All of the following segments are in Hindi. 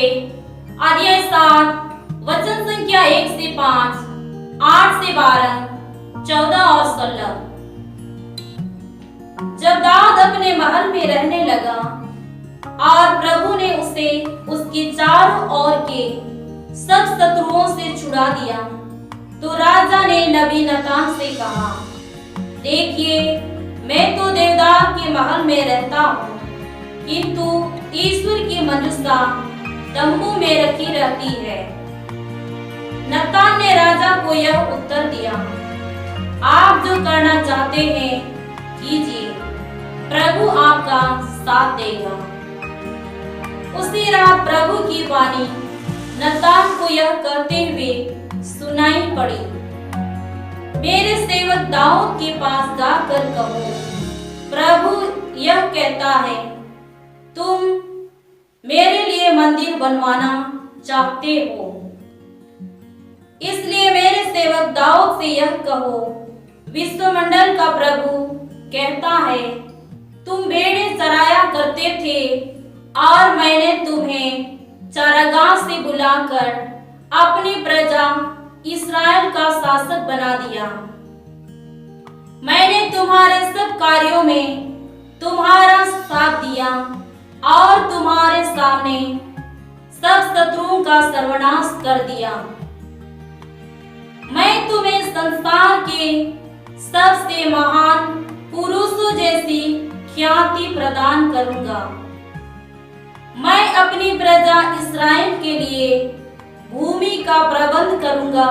अध्याय 7 वचन संख्या 1 से 5, 8 से 12, 14 और 16। जब दाऊद अपने महल में रहने लगा और प्रभु ने उसे उसके चारों ओर के सब शत्रुओं से छुड़ा दिया, तो राजा ने नबी नतान से कहा, देखिए, मैं तो देवदार के महल में रहता हूँ, किंतु ईश्वर की मनुष्यता तंबू में रखी रहती है। नतान ने राजा को यह उत्तर दिया, आप जो करना चाहते हैं कीजिए, प्रभु आपका साथ देगा। उसी रात प्रभु की वाणी नतान को यह कहते हुए सुनाई पड़ी, मेरे सेवक दाऊद के पास जाकर कहो, प्रभु यह कहता है, तुम मेरे लिए मंदिर बनवाना चाहते हो, इसलिए मेरे सेवक दाऊद से यह कहो, विश्वमंडल का प्रभु कहता है, तुम भेड़ें चराया करते थे और मैंने तुम्हें चारागाह से बुलाकर अपनी प्रजा इस्राएल का शासक बना दिया। मैंने तुम्हारे सब कार्यों में तुम्हारा साथ दिया और तुम्हारे सामने सब शत्रुओं का सर्वनाश कर दिया। मैं तुम्हें संसार के सबसे महान पुरुषों जैसी ख्याति प्रदान करूंगा। मैं अपनी प्रजा इस्राएल के लिए भूमि का प्रबंध करूंगा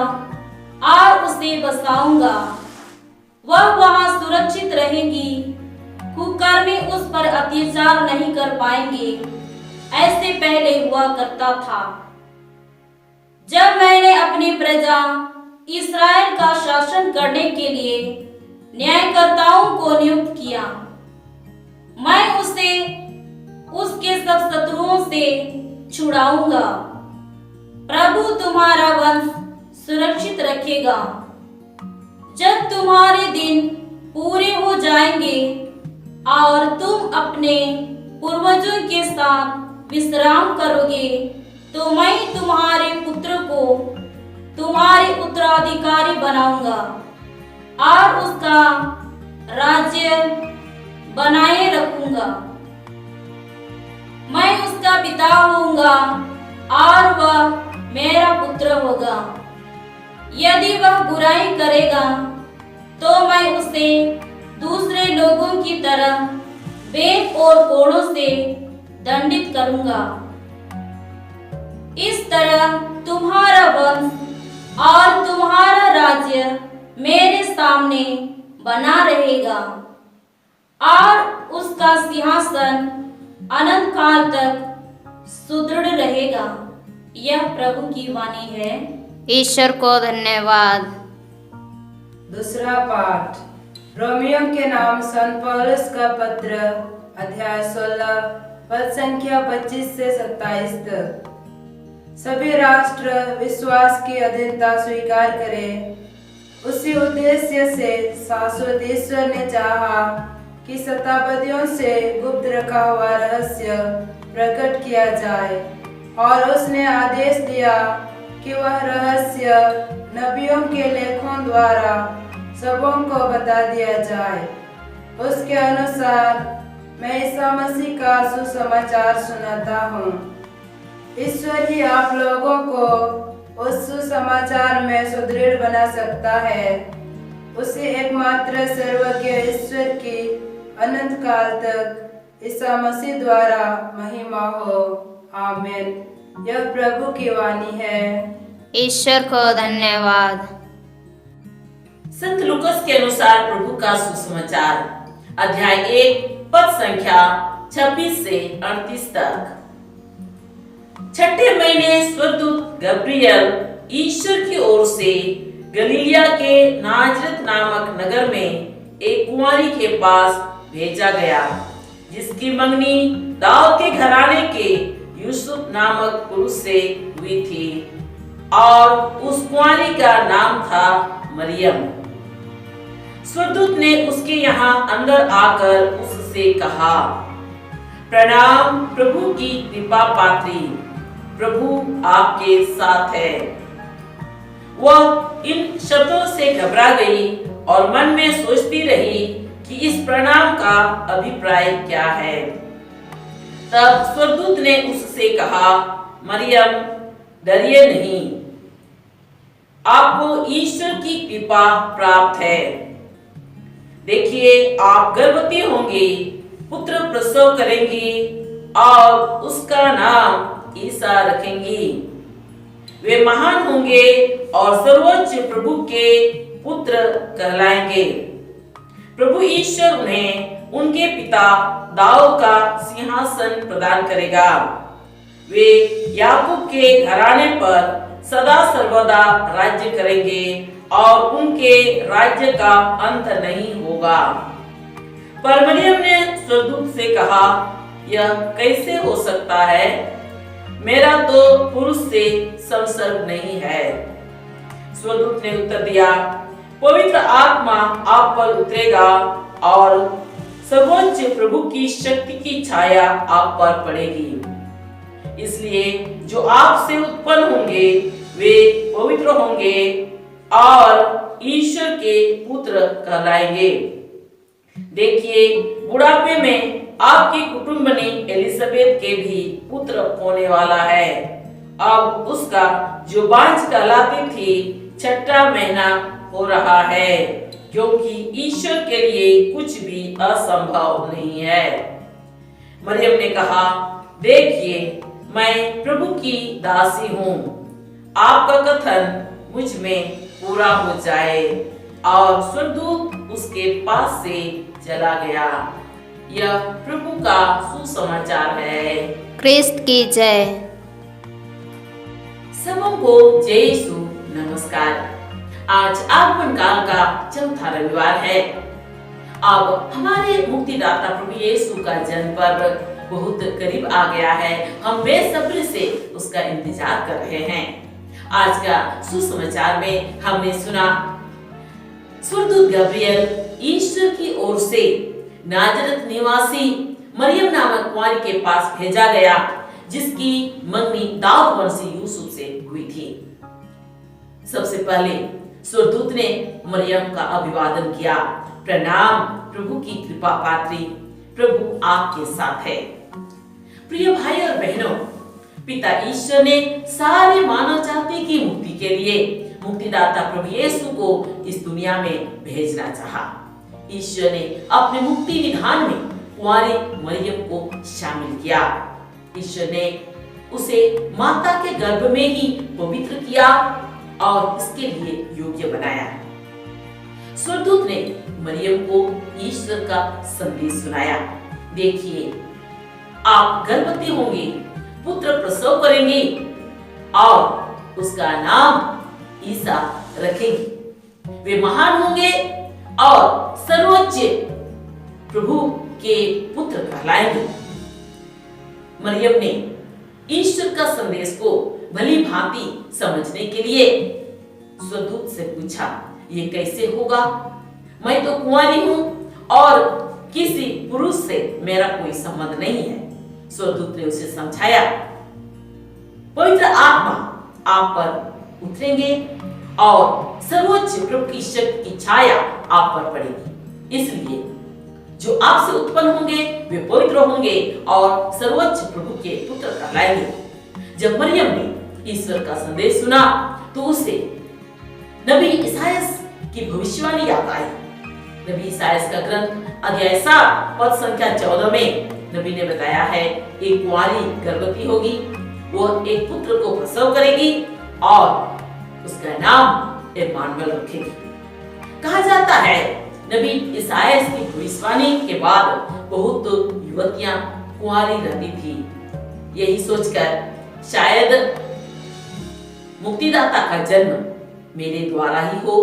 और उसे बसाऊंगा। वह वहां सुरक्षित रहेगी, कुकर्मी उस पर अत्याचार नहीं कर पाएंगे, ऐसे पहले हुआ करता था। जब मैंने अपनी प्रजा इस्राएल का शासन करने के लिए न्यायकर्ताओं को नियुक्त किया, मैं उसे उसके सब शत्रुओं से छुड़ाऊंगा। प्रभु तुम्हारा वंश सुरक्षित रखेगा। जब तुम्हारे दिन पूरे हो जाएंगे और तुम अपने पूर्वजों के साथ विश्राम करोगे, तो मैं तुम्हारे पुत्र को तुम्हारे उत्तराधिकारी बनाऊंगा और उसका राज्य बनाए रखूंगा। मैं उसका पिता होऊंगा और वह मेरा पुत्र होगा। यदि वह बुराई करेगा तो मैं उसे दूसरे लोगों की तरह बेत और कोड़ों से दंडित करूंगा। इस तरह तुम्हारा वंश और तुम्हारा राज्य मेरे सामने बना रहेगा और उसका सिंहासन अनंत काल तक सुदृढ़ रहेगा। यह प्रभु की वाणी है। ईश्वर को धन्यवाद। दूसरा पाठ रोमियो के नाम संत पौलुस का पत्र, अध्याय 16, पद संख्या 25 से 27 तक। सभी राष्ट्र विश्वास की अधीनता स्वीकार करें। उसी उद्देश्य से शाश्वत ईश्वर ने चाहा कि शताब्दियों से गुप्त रखा हुआ रहस्य प्रकट किया जाए, और उसने आदेश दिया कि वह रहस्य नबियों के लेखों द्वारा सबों को बता दिया जाए। उसके अनुसार मैं ईसा मसीह का सुसमाचार सुनाता हूँ। ईश्वर ही आप लोगों को उस सुसमाचार में सुदृढ़ बना सकता है। उसी एकमात्र सर्वज्ञ ईश्वर की अनंत काल तक ईसा मसीह द्वारा महिमा हो। आमीन। यह प्रभु की वाणी है। ईश्वर को धन्यवाद। संत लूकास के अनुसार प्रभु का सुसमाचार, अध्याय 1, पद संख्या 26 से 38 तक। छठे महीने स्वर्गदूत गब्रियल ईश्वर की ओर से गलीलिया के नाजरत नामक नगर में एक कुंवारी के पास भेजा गया, जिसकी मंगनी दाऊद के घराने के यूसुफ नामक पुरुष से हुई थी, और उस कुंवारी का नाम था मरियम। स्वर्गदूत ने उसके यहाँ अंदर आकर उससे कहा, प्रणाम प्रभु की कृपा पात्री, प्रभु आपके साथ है। वह इन शब्दों से घबरा गई और मन में सोचती रही कि इस प्रणाम का अभिप्राय क्या है। तब स्वर्गदूत ने उससे कहा, मरियम, डरिए नहीं, आपको ईश्वर की कृपा प्राप्त है। देखिए, आप गर्भवती होंगी, पुत्र प्रसव करेंगी और उसका नाम ईसा रखेंगी। वे महान होंगे और सर्वोच्च प्रभु के पुत्र कहलाएंगे। प्रभु ईश्वर उन्हें उनके पिता दाऊद का सिंहासन प्रदान करेगा। वे याकूब के घराने पर सदा सर्वदा राज्य करेंगे और उनके राज्य का अंत नहीं होगा। पर मरियम ने स्वर्गदूत से कहा, यह कैसे हो सकता है? मेरा तो पुरुष से संसर्ग नहीं है। स्वर्गदूत ने उत्तर दिया, पवित्र आत्मा आप पर उतरेगा और सर्वोच्च प्रभु की शक्ति की छाया आप पर पड़ेगी। इसलिए जो आपसे उत्पन्न होंगे वे पवित्र होंगे और ईश्वर के पुत्र कहलाएंगे। देखिए, बुढ़ापे में आपकी कुटुंबनी एलिजाबेथ के भी पुत्र होने वाला है। अब उसका जो बांझ कहलाती थी, छठा महीना हो रहा है, क्योंकि ईश्वर के लिए कुछ भी असंभव नहीं है। मरियम ने कहा, देखिए, मैं प्रभु की दासी हूँ, आपका कथन मुझ में पूरा हो जाए। और स्वर्गदूत उसके पास से चला गया। यह प्रभु का सुसमाचार है। क्रिस्त की जय। सबों को जय यीशु नमस्कार। आज आगमन काल का चौथा रविवार है। अब हमारे मुक्तिदाता प्रभु यीशु का जन्म पर्व बहुत करीब आ गया है। हम बेसब्री से उसका इंतजार कर रहे हैं। आज का सुसमाचार में हमने सुना, स्वर्गदूत गब्रियल ईश्वर की ओर से नाजरत निवासी मरियम नामक कुंवारी के पास भेजा गया, जिसकी मंगनी दाऊद वंशी यूसुफ से हुई थी। सबसे पहले स्वर्गदूत ने मरियम का अभिवादन किया। प्रणाम प्रभु की कृपा पात्री, प्रभु आपके साथ है। प्रिय भाई और बहनों, पिता ईश्वर ने सारे मानव जाति की मुक्ति के लिए मुक्तिदाता प्रभु यीशु को इस दुनिया में भेजना चाहा। ईश्वर ने अपने मुक्ति विधान में कुंवारी मरियम को शामिल किया। ईश्वर ने उसे माता के गर्भ में ही पवित्र किया और इसके लिए योग्य बनाया। स्वर्गदूत ने मरियम को ईश्वर का संदेश सुनाया। देखिए, आप गर्भवती होंगी, पुत्र प्रसव करेंगी और उसका नाम ईसा रखेंगी। वे महान होंगे और सर्वोच्च प्रभु के पुत्र कहलाएंगे। मरियम ने ईश्वर का संदेश को भली भांति समझने के लिए स्वर्गदूत से पूछा, ये कैसे होगा? मैं तो कुंवारी हूँ और किसी पुरुष से मेरा कोई संबंध नहीं है। स्वर्गदूत ने उसे समझाया, पवित्र आत्मा आप पर उतरेंगे और सर्वोच्च प्रभु की शक्ति की छाया आप पर पड़ेगी। इसलिए जो आपसे उत्पन्न होंगे वे पवित्र होंगे और सर्वोच्च प्रभु के पुत्र कहलाएंगे। जब मरियम ने ईश्वर का संदेश सुना तो उसे नबी इसायास की भविष्यवाणी याद आई। नबी इसायास का ग्रंथ अध्याय 7 पद संख्या 14 में नबी ने बताया है, एक कुंवारी गर्भवती होगी, वो एक पुत्र को प्रसव करेगी और उसका नाम इम्मानुएल रखेगी। कहा जाता है नबी इसायास की भविष्यवाणी के बाद बहुत युवतियां कुंवारी रहती थी। यही सोचकर शायद मुक्तिदाता का जन्म मेरे द्वारा ही हो।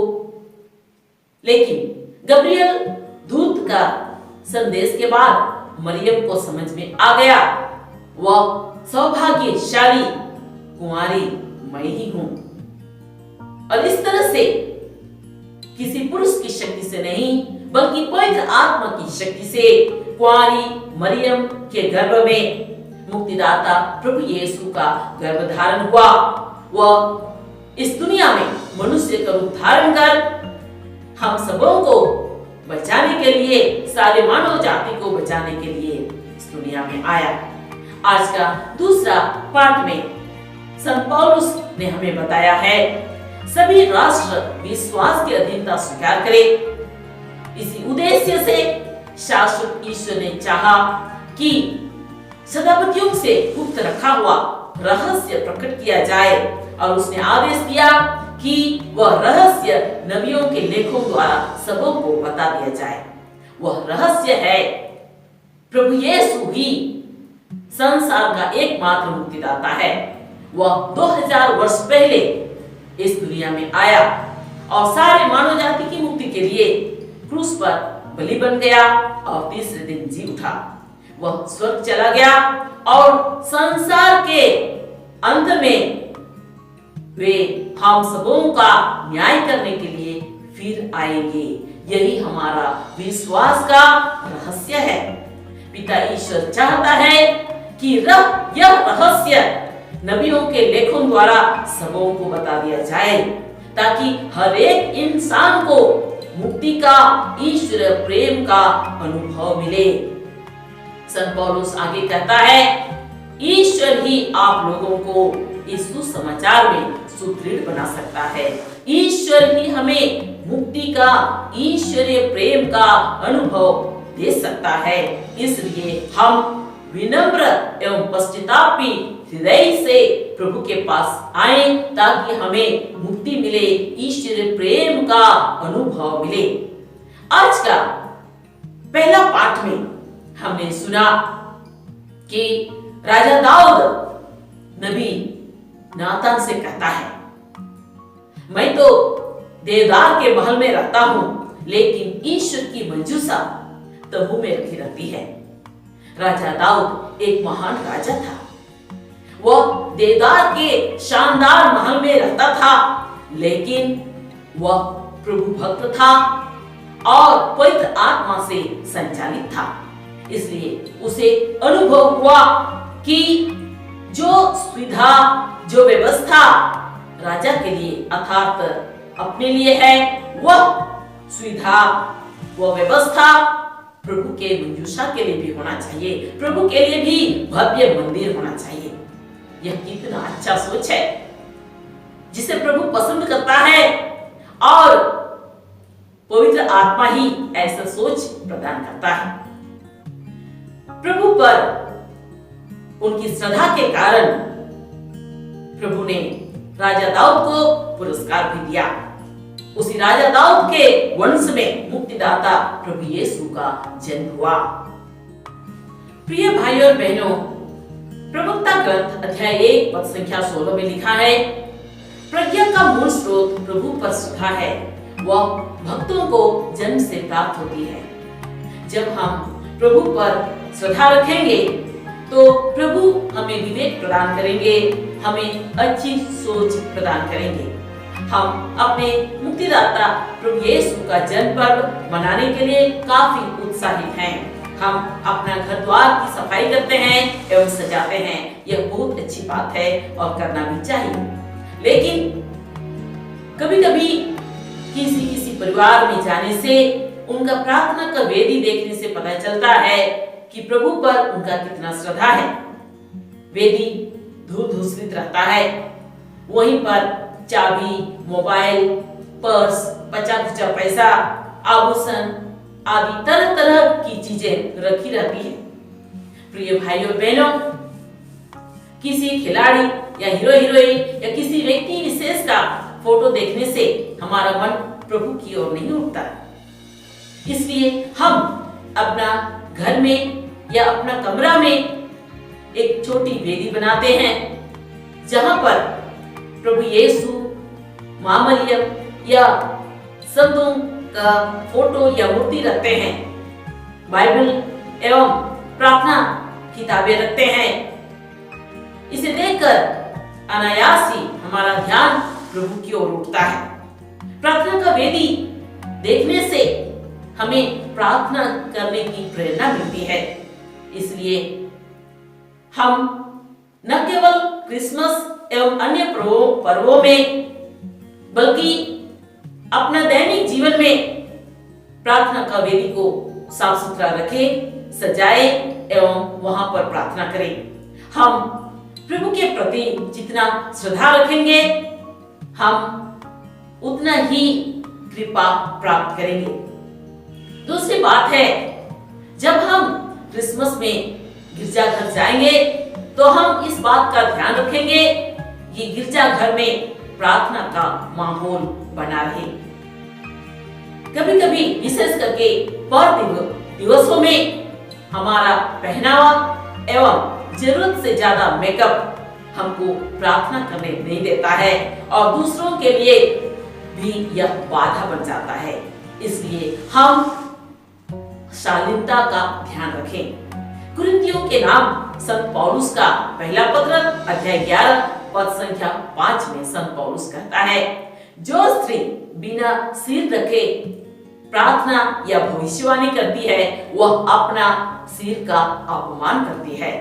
लेकिन गब्रियल दूत का संदेश के बाद मरियम को समझ में आ गया, वह सौभाग्यशाली कुंवारी मैं ही हूं। और इस तरह से किसी पुरुष की शक्ति से नहीं बल्कि पवित्र आत्मा की शक्ति से कुंवारी मरियम के गर्भ में मुक्तिदाता प्रभु यीशु का गर्भ धारण हुआ। वह इस दुनिया में मनुष्य का रूप धारण कर हम सबों को बचाने के लिए, सारे मानव जाति को बचाने के लिए इस दुनिया में आया। आज का दूसरा पाठ में संत पौलुस ने हमें बताया है सभी राष्ट्र विश्वास की अधीनता स्वीकार करें। इसी उद्देश्य से शाश्वत ईश्वर ने चाहा कि सदाबद्धियों से गुप्त रखा हुआ रहस्य प्रकट किया जाए और उसने आदेश दिया कि वह रहस्य नबियों के लेखों द्वारा सबों को बता दिया जाए। वह रहस्य है प्रभु यीशु ही संसार का एकमात्र मुक्तिदाता है। वह 2000 वर्ष पहले इस दुनिया में आया और सारे मानव जाति की मुक्ति के लिए क्रूस पर बलि बन गया और तीसरे दिन जी उठा। वह स्वर्ग चला गया और संसार के अंत में वे हम सबों का न्याय करने के लिए फिर आएंगे। यही हमारा विश्वास का रहस्य है। पिता ईश्वर चाहता है कि यह रहस्य नबियों के लेखों द्वारा सबों को बता दिया जाए ताकि हर एक इंसान को मुक्ति का, ईश्वर प्रेम का अनुभव मिले। संत पौलुस आगे कहता है ईश्वर ही आप लोगों को इस सुसमाचार में सुदृढ़ बना सकता है। ईश्वर ही हमें मुक्ति का, ईश्वरीय प्रेम का अनुभव दे सकता है। इसलिए हम विनम्र एवं पश्चातापी हृदय से प्रभु के पास आए ताकि हमें मुक्ति मिले, ईश्वरीय प्रेम का अनुभव मिले। आज का पहला पाठ में हमने सुना कि राजा दाऊद नबी नातान से कहता है मैं तो देवदार के महल में रहता हूं लेकिन ईश्वर की मंजूसा तंबू में रखी रहती है। राजा दाऊद एक महान राजा था। वह देवदार के शानदार महल में रहता था लेकिन वह प्रभु भक्त था और पवित्र आत्मा से संचालित था। इसलिए उसे अनुभव हुआ कि जो सुविधा, जो व्यवस्था राजा के लिए अर्थात अपने लिए है, वह सुविधा, वह व्यवस्था प्रभु के मंजूषा के लिए भी होना चाहिए, प्रभु के लिए भी भव्य मंदिर होना चाहिए। यह कितना अच्छा सोच है जिसे प्रभु पसंद करता है और पवित्र आत्मा ही ऐसा सोच प्रदान करता है। प्रभु पर उनकी श्रद्धा के कारण प्रभु ने राजा दाऊद को पुरस्कार भी दिया। उसी राजा दाऊद के वंश में मुक्तिदाता प्रभु यीशु का जन्म हुआ। प्रिय भाइयों और बहनों, प्रवक्ता ग्रंथ अध्याय 1 पद संख्या 16 में लिखा है प्रज्ञा का मूल स्रोत प्रभु पर श्रद्धा है, वह भक्तों को जन्म से प्राप्त होती है। जब हम प्रभु पर श्रद्धा रखेंगे तो प्रभु हमें विवेक प्रदान करेंगे, हमें अच्छी सोच प्रदान करेंगे। हम अपने मुक्तिदाता प्रभु यीशु का जन्म पर्व मनाने के लिए काफी उत्साहित हैं। हम अपना घर द्वार की सफाई करते हैं एवं सजाते हैं। यह बहुत अच्छी बात है और करना भी चाहिए। लेकिन कभी-कभी किसी परिवार में जाने से, उनका प्रार्थना का वेदी देखने से पता चलता है कि प्रभु पर उनका कितना श्रद्धा है। वेदी धूल-धूसरित रहता है, वहीं पर चाबी, मोबाइल, पर्स, बचा-खुचा पैसा, आभूषण आदि तरह तरह की चीजें रखी रहती है। प्रिय भाइयों बहनों, किसी खिलाड़ी या हीरो हीरोइन या किसी व्यक्ति विशेष का फोटो देखने से हमारा मन प्रभु की ओर नहीं उठता। इसलिए हम अपना घर में या अपना कमरा में एक छोटी वेदी बनाते हैं जहां पर प्रभु यीशु, मां मरियम या संतों का फोटो या मूर्ति रखते हैं, बाइबल एवं प्रार्थना किताबें रखते हैं। इसे देखकर अनायास ही हमारा ध्यान प्रभु की ओर उठता है। प्रार्थना का वेदी देखने से हमें प्रार्थना करने की प्रेरणा मिलती है। इसलिए हम न केवल क्रिसमस एवं अन्य पर्वों में बल्कि अपना दैनिक जीवन में प्रार्थना का वेदी को साफ सुथरा रखें, सजाए एवं वहां पर प्रार्थना करें। हम प्रभु के प्रति जितना श्रद्धा रखेंगे हम उतना ही कृपा प्राप्त करेंगे। दूसरी बात है, जब हम क्रिसमस में गिरजाघर जाएंगे तो हम इस बात का ध्यान रखेंगे कि गिरजाघर में प्रार्थना का माहौल बना रहे। कभी कभी विशेष करके पर्व दिवसों में हमारा पहनावा एवं जरूरत से ज्यादा मेकअप हमको प्रार्थना करने नहीं देता है और दूसरों के लिए भी यह बाधा बन जाता है। इसलिए हम शालीनता का ध्यान रखें। कुरिन्थियों के नाम संत पौलुस का पहला पत्र अध्याय 11 पद संख्या 5 में संत पौलुस कहता है, जो स्त्री बिना सिर रखे प्रार्थना या भविष्यवाणी करती है वह अपना सिर का अपमान करती है।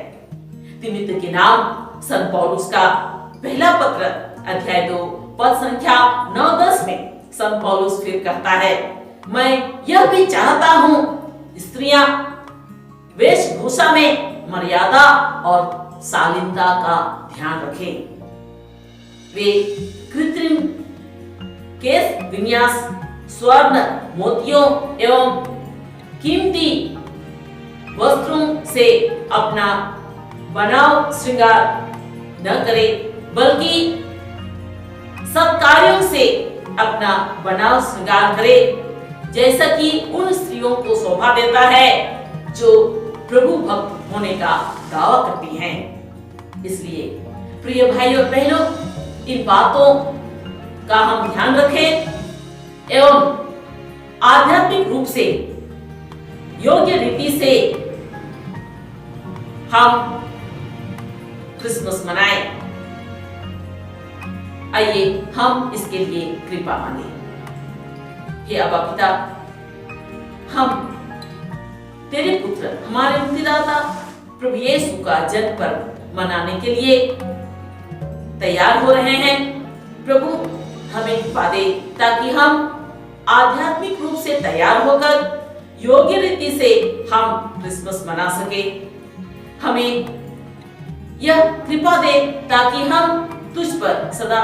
तिमित के नाम संत पौलुस का पहला पत्र अध्याय 2 पद संख्या 9-10 में संत पौलुस फिर कहता है, मैं यह भी चाहता हूं स्त्रियां वेशभूषा में मर्यादा और शालीनता का ध्यान रखें। वे कृत्रिम केश विन्यास, स्वर्ण, मोतियों एवं कीमती वस्त्रों से अपना बनाव श्रृंगार न करें, बल्कि सत्कार्यों से अपना बनाव श्रृंगार करे, जैसा कि उन स्त्रियों को शोभा देता है जो प्रभु भक्त होने का दावा करती हैं। इसलिए प्रिय भाई और बहनों, इन बातों का हम ध्यान रखें एवं आध्यात्मिक रूप से योग्य रीति से हम क्रिसमस मनाएं। आइए हम इसके लिए कृपा मांगे। हे अब्बा पिता, हम तेरे पुत्र हमारे मुक्तिदाता प्रभु यीशु का जन्म पर्व मनाने के लिए तैयार हो रहे हैं। प्रभु हमें कृपा दे ताकि हम आध्यात्मिक रूप से तैयार होकर योग्य रीति से हम क्रिसमस मना सके। हमें यह कृपा दे ताकि हम तुझ पर सदा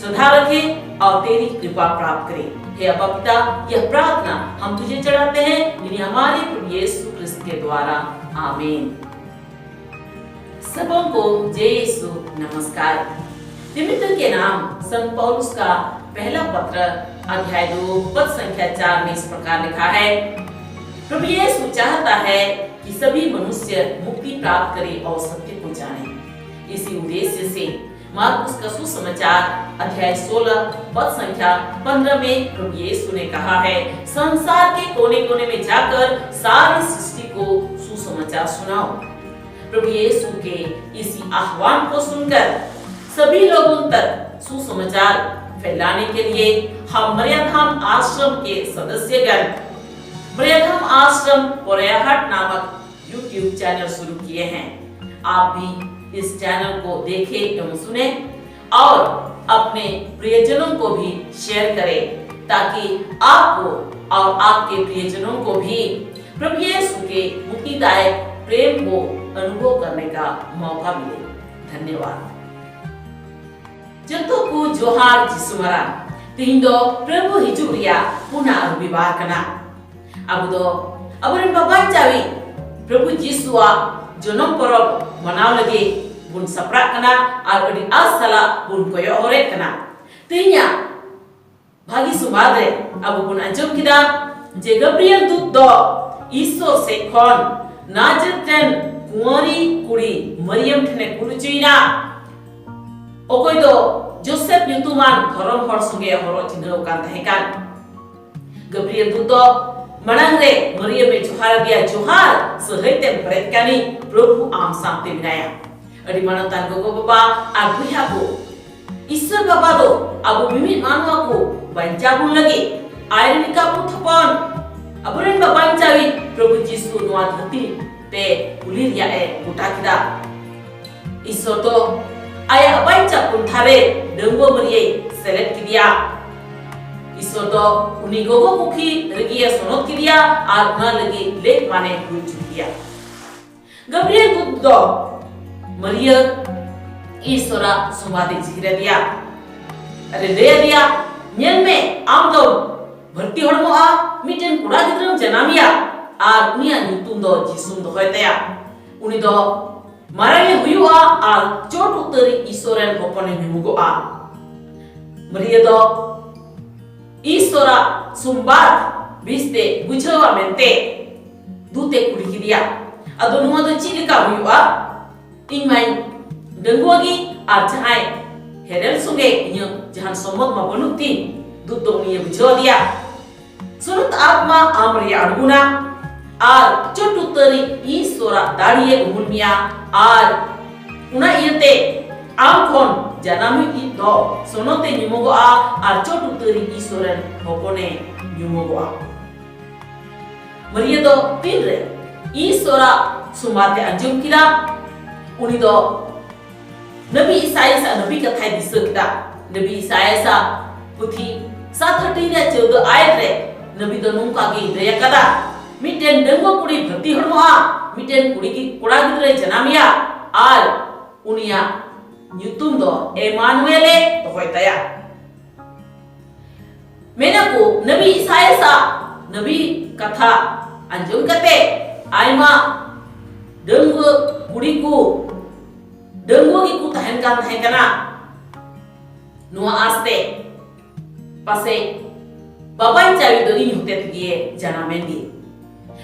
श्रद्धा रखें और तेरी कृपा प्राप्त करें। हे अब्बा पिता, यह प्रार्थना हम तुझे चढ़ाते हैं इन्हीं हमारे प्रभु यीशु क्रिस्त के द्वारा, आमीन। सबों को जय यीशु नमस्कार। तिमित के नाम संत पौलुस का पहला पत्र अध्याय 2 पद संख्या 4 में इस प्रकार लिखा है, प्रभु यीशु चाहता है कि सभी मनुष्य मुक्ति प्राप्त करे और सत्य को जाने। इसी उद्देश्य से मार्कुस का सुसमाचार अध्याय 16 पद संख्या 15 में प्रभु यीशु ने कहा है, संसार के कोने कोने में जाकर सारी सृष्टि को सुसमाचार सुनाओ। प्रभु यीशु के इसी आह्वान को सुनकर सभी लोगों तक सुसमाचार फैलाने के लिए हम मरियाधाम आश्रम के सदस्यगण मरियाधाम आश्रम पोरैयाहाट नामक YouTube चैनल शुरू किए हैं। आप भी इस चैनल को देखें एवं सुने और अपने प्रियजनों को भी शेयर करें ताकि आपको और आपके प्रियजनों को भी प्रभु यीशु के मुक्तिदायक प्रेम को अनुभव करने का मौका मिले। धन्यवाद। जंतुku johar jisumara tindo Prabu hijuria puna arubibah kana abu do aburen babancawi Prabu Jisua jonom porob manaw lagi bun saprak kana ar adi asala bun koyo hore kana tinya bagi sumadre abu bun anjom kida je Gabriel dut do Iso sekhon Nazareth kuari kuri Maryam thene kurucuina okoy do Joseph nyutuman thorom hor sunge horo chinau kan tahekan Gabriel dut do Manang re Maryam e johar dia johar sehaitem beretkani Prabhu am samte binaya adi manatan gogo baba aguiha ko Iswar baba do abu bimit manwa ko bancabun lagi Ironika pu thapon aburen babancawi Prabhu Jisu nuat hati te uli ria e buta kida isor do aya baca pun thare denggo meriye selet kidia isor do uni gogo kuki regia sonot kidia ar na lagi lek mane rujuk dia Gabriel guddo Maria isora sumadi jira dia are dia nyel me am do bharti hormo a miten kura gidram janamia ar unia nyutum do jisum do hoytaya uni do marane huyua ar chot utari isoren hopone memugo a Maria do isora sumbat biste bujawa mente dute kuri kidia ado nuwa do chilika huyua ingmai dengwagi ar jahai herel sunge inyo jahan somot ma banukti dut do unia bujawa dia surut atma amri arguna ar chot utari isora dariye umulmia ar una iyate amkhon janami do sonote nyumogo a ar chot utari isoren hopone nyumogo a Maria do tinre isora sumate anjum kida uni do nabi Isaiah sa nabi kathai disakda nabi Isaiah sa puthi 7:30 ne 14 ayat re nabi do nungka gi daya kada miten denggo kuri bhakti hormo a miten kuri ki kora gidre janamia ar unia nyutum do Emmanuel to hoitaya menaku nabi Isaiah sa nabi katha anjum kate aima denggo kuri ku denggo gi ku tahan kana nuwa aste pase babai cawi do ini hutet gie jana mendi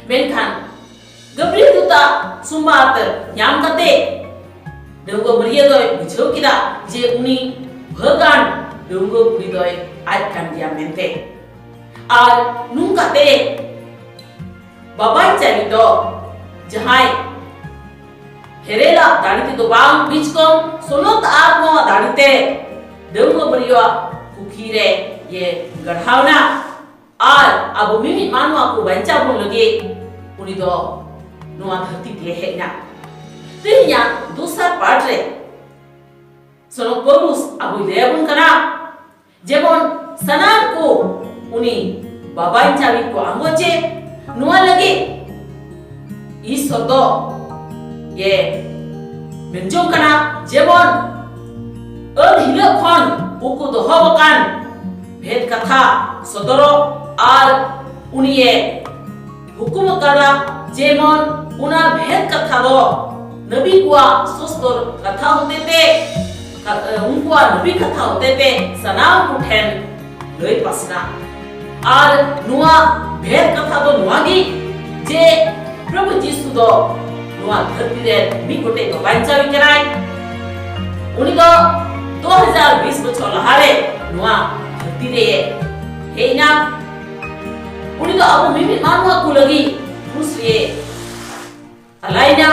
menkan Gabriel duta sumbat nyam kate denggo Maria do bijau kida je uni bhagan denggo kuri do aj kan dia mente ar nung kate babai cawi do jahai herela darite do bang bichkom sonot atmo darite denggo Maria kukhire ye garhauna ar abu mimi manwa ku banca bun lagi uni do nuwa dharti te hekna tinya dusar patre sono Paulus abu lebun kana jemon sanan ko uni babai chawi ko angoche nuwa lagi isor do ye menjong kana jemon hila khon uku do hobakan भेद कथा सदरो आर उनिये हुकुम करा जेमन उना भेद कथा दो नबी कुआ सुस्तर कथा होते ते उनकुआ नबी कथा होते ते सनाम कुठेन लई पसना आर नुआ भेद कथा दो नुआगी जे प्रभु जीसु दो नुआ धरती रे मी गोटे दो बांचा विकराय उनी दो 2020 बछर लहारे नुआ धरती हेना उनी तो अब मिमी मानवा कुलगी खुशिये अलाइना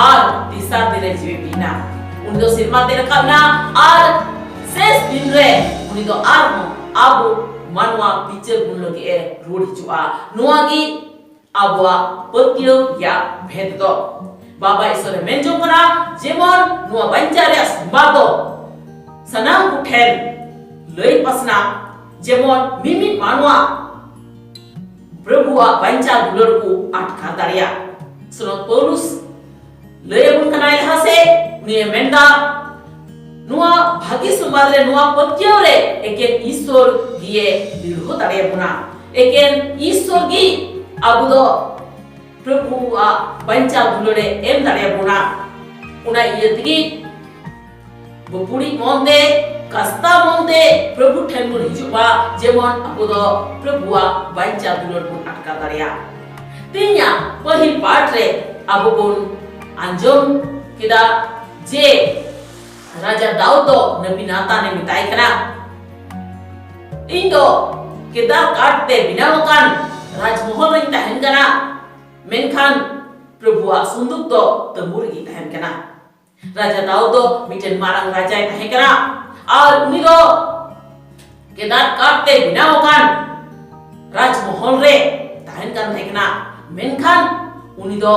आर दिशा तेरे जीवे बिना उनी तो सिरमा तेरे करना आर शेष दिन रे उनी तो आर अब मानवा पिक्चर बुन लगी ए रोड चुआ नुआगी अबवा पतियो या भेद दो बाबा ईश्वर मेंजो करा जेमन नुआ बंचारे संबादो सनाम कुठेन लई पसना जेमन मिमित मानवा प्रभुआ बंचा दुलर को अटका दारिया सुनो पौलुस लयबुन कनाय हसे उनी मेंदा नुआ भागी सुमादरे नुआ पत्यो रे एकेन ईश्वर गिए दिलहो दारिया बुना एकेन ईश्वर गी अबुदो प्रभुआ बंचा दुलरे एम दारिया बुना उना यदगी बपुड़ी मोंदे कस्ता मोंदे प्रभु ठेंगुन हिजुबा जेमन अबुदो प्रभुआ बंचा दुलर बुन अटका दारिया तिnya पहिल पाठ रे अबुबुन अंजम किदा जे राजा दाऊद दो नबी नाता ने मिताई कना इंदो किदा काटते बिनावकान राजमहल रे तहन कना मेनखान प्रभुआ सुंदुक दो तंबुर गी तहन कना राजा दाऊद दो मिटन मारंग राजा तहन कना और उनी दो किदा काटते बिनावकान राजमहल रे तहन कन तहन कना मेनखान उनी दो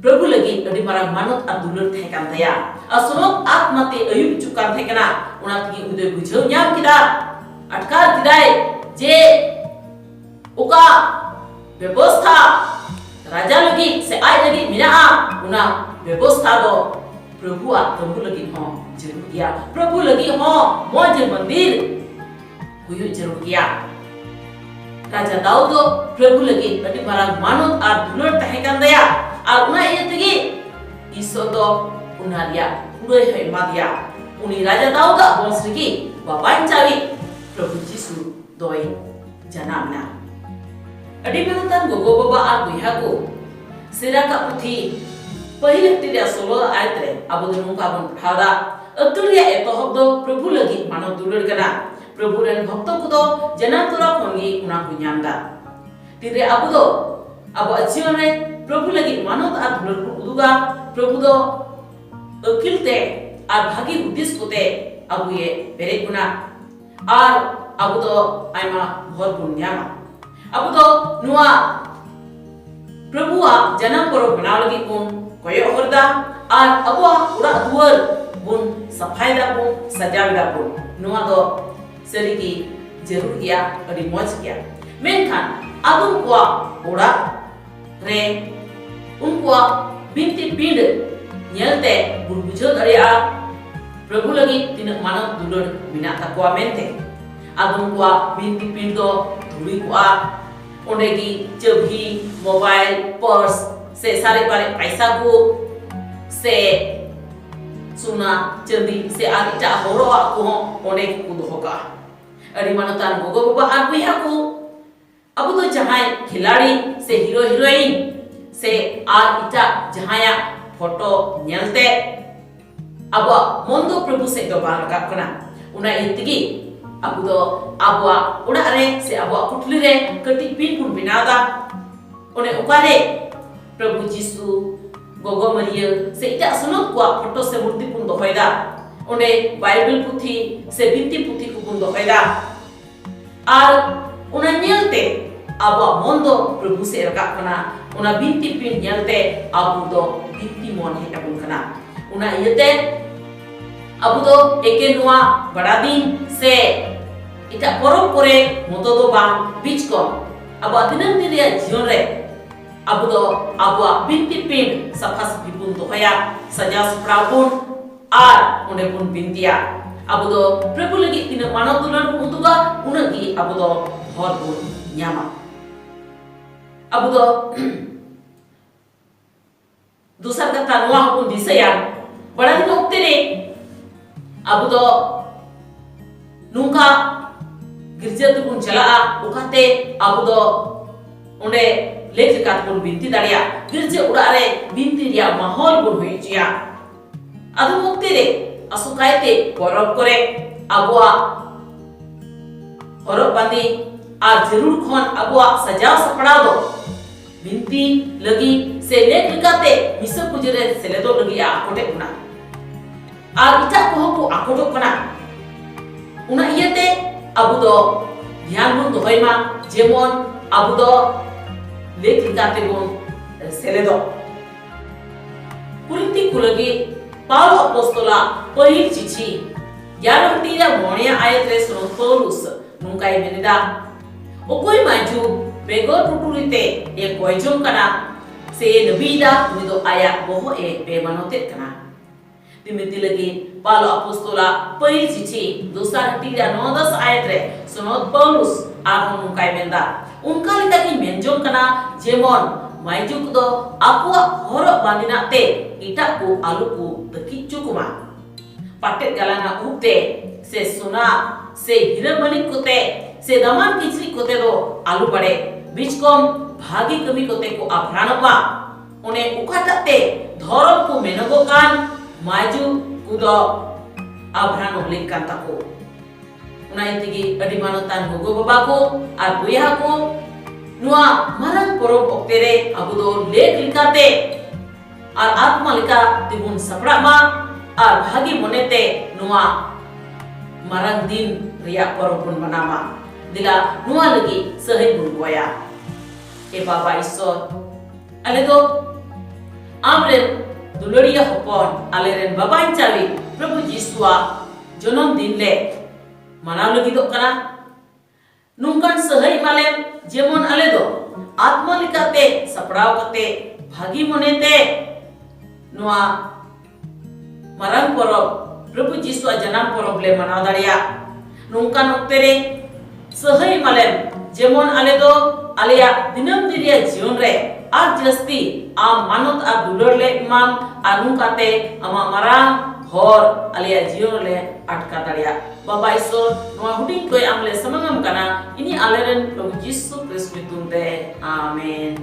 प्रभु लगी अड़ी मारा मानत आ दुलर थे kan taya asonok atma te ayub cukan थे kana una tigi ude bujau nyam kita atkar kidai je uka व्यवस्था राजा लगी से आय लगी मिना उना व्यवस्था दो प्रभु आ तंबू लगी हो जरूर किया प्रभु लगी हो मौज मंदिर हुई जरूर किया राजा दाऊद प्रभु लगी अति बड़ा मानत आ दुलर तहे kan daya आ उना ये तगी ईसो दो उनारिया उड़े है मादिया उनी राजा दाऊद वंश लगी बाबांचावी प्रभु यीशु दोई जनामना अड़ी बेनतान गोगो बाबा आ बुया को सेरा का पुथी पहिल तिरिया सोलो आयत्रे अबो नुका बन पढ़ादा अतुलिया एतोहब दो प्रभु लगी मानव दुलर कना प्रभु रेन भक्त को दो जना तोरा कोंगी उना को न्यामदा तिरे अबो अजीवन रे प्रभु लगी मानव आ दुलर को उदुगा प्रभु दो अकिलते आ भागी उद्देश्य कोते अबो ये बेरे गुना आर अबो दो आइमा भर पुण्यामा अबो दो नुआ प्रभुआ जन्म परो बनाव लगी बुन कोयो हरदा आर अबुआ उड़ा दुवर बुन सफाईदा बुन सजावदा बुन नुआ दो सरीगी जरूर किया अड़ी मौज किया मेनखान अदुम कुआ उड़ा रे उनकुआ बिनती पिंड nyelते बुन बुझो दरिया प्रभु लगी तीन मानव दुलर बिना तकुआ मेनते अदुम कुआ बिनती पिंड दो धुरी कुआ ओंडेगी चबी मोबाइल पर्स से सारे बारे पैसा को से सुना चंदी से आगिटा होरो को ओंडे को दोगा अड़ी मानतान गोगो बाबा आ बुया को अब तो जहां खिलाड़ी से हीरो हीरोइन से आगिटा जहां फोटो नेलते अब मोंदो प्रभु से तो बाल का कना उना इतगी अब तो अबुआ उड़ा रे से अबुआ कुटली रे कटी पिन पुन बिनादा ओने उकारे प्रभु यीशु गोगो मरिया से इटा सुनक को फोटो से मूर्ति पुन दोहैदा ओने बाइबल पुथी से बिनती पुथी को पुन दोहैदा आर उना नेलते अबुआ मोंदो प्रभु से रका कना उना बिनती पिन नेलते अबु दो बिनती मन हे अबुन कना उना इते अबु दो एके नुआ बड़ा दिन से इटा परम करे मतो दो बांग बीच को अब दिनन दिरिया जीवन रे अब दो अब बिनती पिंड सफा सफी पुन तो हया सजा सप्रापुन आर उन्हें पुन बिनतिया अब दो प्रभु लगी तीन मानव दुलर पुंतुगा उनकी अब दो भर पुन न्यामा अब दो दूसरा कथा नुआ पुन दिसया बड़ा दिन उक्ते रे अब दो नुका गिरजा तुकुन चला उकाते अब दो ओंडे लेख का तुकुन बिनती दाड़िया गिरजा उड़ा रे बिनती रिया माहौल बुन हुई जिया अदु मुक्ति रे असुकायते परब करे अबुआ हरब बांदी आ जरूर खन अबुआ सजाव सपड़ा दो बिनती लगी से लेख लिकाते मिसो पुजरे सेलेदो लगी आकोटे उना आ इटा को आकोटो कना उना इयते अबु दो ध्यान बुन दोहैमा जेमन अबु दो लेख लिकाते बुन सेलेदो कुरिंती कुलगी पाउलो अपोस्तोला पहिल चिठी 11 टीरा मोणिया आयत रे सुनो पौलुस नुकाई मेनिदा ओकोई माजू बेगो टुटुरिते ए कोयजों कना से नबीदा उनिदो आया बोहो ए बेमनोते कना तिमिति लगी पालो अपोस्तोला पहिल चिठी दूसरा टीरा 9-10 आयत रे सुनो पौलुस आहो नुकाई मेंदा उनका लिता की मेंजों कना जेमन माइजुक दो आपुआ हरो बांदिनाते इटा को आलू को दकी चुकुमा पाटे गलाना उगते से सोना से हीरामणि कोते से दमान किचरी कोते दो आलू बड़े बीचकोम भागी कमी कोते को आभरणवा उन्हें उकाटाते धरम को मेनगो कान माइजु कुदो आभरण लिंक कान ताको उना इतिगी अडी मानतान गोगो बाबा को आर बुया को नुआ मारंग परब ओक्तेरे अबु दो लेख लिकाते आर आत्मा लिका तिबुन सपड़ामा आर भागी मोनेते नुआ मारंग दिन रिया परब बुन मनामा दिला नुआ लगी सही बुन गोया ए बाबा ईश्वर अले दो amren दुलड़िया हपन आलेरेन बाबाइन चावी प्रभु यीशुआ जन्म दिन ले मनाव लगिदो कना नुंकान सहई मालेम जेमन आले दो आत्मा लिकाते सपड़ाव कते भागी मनेते नुआ मरंग परब प्रभु यीशुआ जन्म परब ले मनाव दाड़िया नुंकान ओक्तेरे सहई मालेम जेमन आले दो आलेया दिनम दिरिया जीवन रे आज जस्ती आम मानत आ दुलर ले इमाम आनुकाते अमा मरांग हर आलेया जीवन ले अटका दाड़िया बाबा ईश्वर नुआ हुडिंग कोई आमले समंगम कना इनी आलेरेन प्रभु यीशु क्रिस्त तुंदे आमेन।